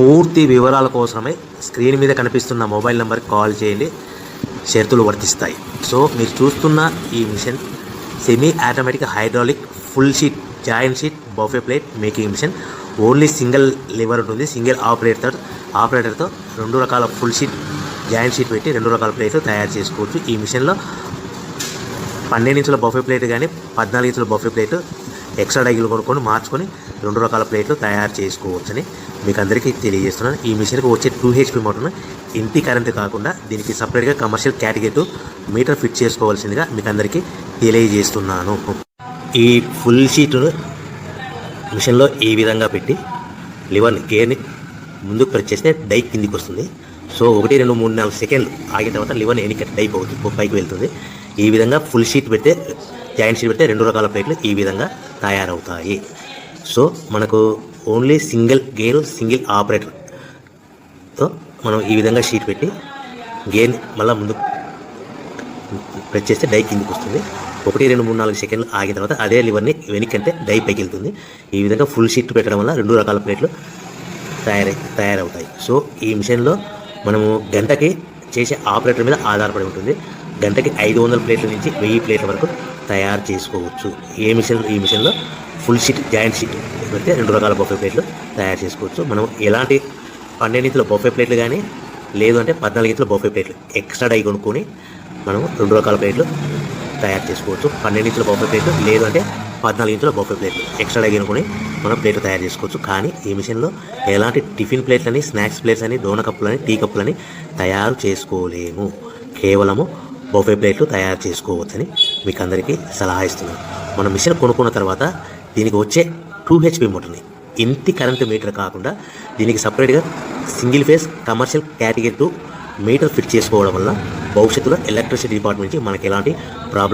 పూర్తి వివరాల కోసమే స్క్రీన్ మీద కనిపిస్తున్న మొబైల్ నెంబర్కి కాల్ చేయండి, షరతులు వర్తిస్తాయి. సో మీరు చూస్తున్న ఈ machine semi automatic hydraulic full sheet joint sheet buffet plate making machine. Only single lever ఉంటుంది, సింగిల్ ఆపరేటర్తో 2 రకాల ఫుల్ షీట్ జాయింట్ షీట్ పెట్టి 2 రకాల ప్లేట్లు తయారు చేసుకోవచ్చు. ఈ మిషన్లో 12 ఇంచుల బఫే ప్లేట్ కానీ 14 ఇంచుల బఫే ప్లేట్ ఎక్స్ట్రా డైగులు కొనుక్కొని మార్చుకొని 2 రకాల ప్లేట్లు తయారు చేసుకోవచ్చని మీకు అందరికీ తెలియజేస్తున్నాను. ఈ మిషన్కి వచ్చే 2 HP మోటార్ను ఇంటి కరెంటు కాకుండా దీనికి సపరేట్గా కమర్షియల్ కేటగిరీ మీటర్ ఫిట్ చేసుకోవాల్సిందిగా మీకు అందరికీ తెలియజేస్తున్నాను. ఈ ఫుల్ షీట్ను మిషన్లో ఈ విధంగా పెట్టి లివర్ని గేర్ని ముందుకు ప్రెస్ చేస్తే డై కిందికి వస్తుంది. సో 1 2 3 4 సెకండ్లు ఆగిన తర్వాత లివర్ని ఎన్నిక డై పైకి వెళ్తుంది. ఈ విధంగా ఫుల్ షీట్ పెడితే జాయింట్ షీట్ పెడితే 2 రకాల ప్లేట్లు ఈ విధంగా తయారవుతాయి. సో మనకు ఓన్లీ సింగిల్ గేరు సింగిల్ ఆపరేటర్తో మనం ఈ విధంగా షీట్ పెట్టి గేర్ని మళ్ళీ ముందు ప్రెస్ చేస్తే డై కిందికి వస్తుంది. 1 2 3 4 సెకండ్లు ఆగిన తర్వాత అదే లివర్ని వెనక్కంటే డై పైకి వెళ్తుంది. ఈ విధంగా ఫుల్ షీట్ పెట్టడం వల్ల 2 రకాల ప్లేట్లు తయారవుతాయి. సో ఈ మిషన్లో మనము గంటకి చేసే ఆపరేటర్ మీద ఆధారపడి ఉంటుంది. గంటకి 500 ప్లేట్ల నుంచి 1000 ప్లేట్ల వరకు తయారు చేసుకోవచ్చు. ఈ మిషన్లో ఫుల్ షీట్ జాయింట్ షీట్ పెడితే 2 రకాల బఫే ప్లేట్లు తయారు చేసుకోవచ్చు. మనం ఎలాంటి 12 ఇంచుల బఫే ప్లేట్లు కానీ లేదు అంటే 14 ఇంచుల బఫే ప్లేట్లు ఎక్స్ట్రా డై కొనుక్కొని మనం 2 రకాల ప్లేట్లు తయారు చేసుకోవచ్చు. 12 ఇంచుల బఫే ప్లేట్లు లేదు అంటే 14 ఇంచుల బఫే ప్లేట్లు ఎక్స్ట్రా డై కొనుక్కొని మనం ప్లేట్లు తయారు చేసుకోవచ్చు. కానీ ఈ మిషన్లో ఎలాంటి టిఫిన్ ప్లేట్లని స్నాక్స్ ప్లేట్స్ అని డోనా కప్పులని టీ కప్పులని తయారు చేసుకోలేము. కేవలము బఫే ప్లేట్లు తయారు చేసుకోవచ్చని మీకు అందరికీ సలహా ఇస్తున్నాను. మనం మిషన్ కొనుక్కున్న తర్వాత దీనికి వచ్చే 2 HP మోటార్ని ఇంటి కరెంటు మీటర్ కాకుండా దీనికి సపరేట్గా single phase commercial category metre fit చేసుకోవడం వల్ల భవిష్యత్తులో ఎలక్ట్రిసిటీ డిపార్ట్మెంట్ నుంచి మనకి ఎలాంటి ప్రాబ్లం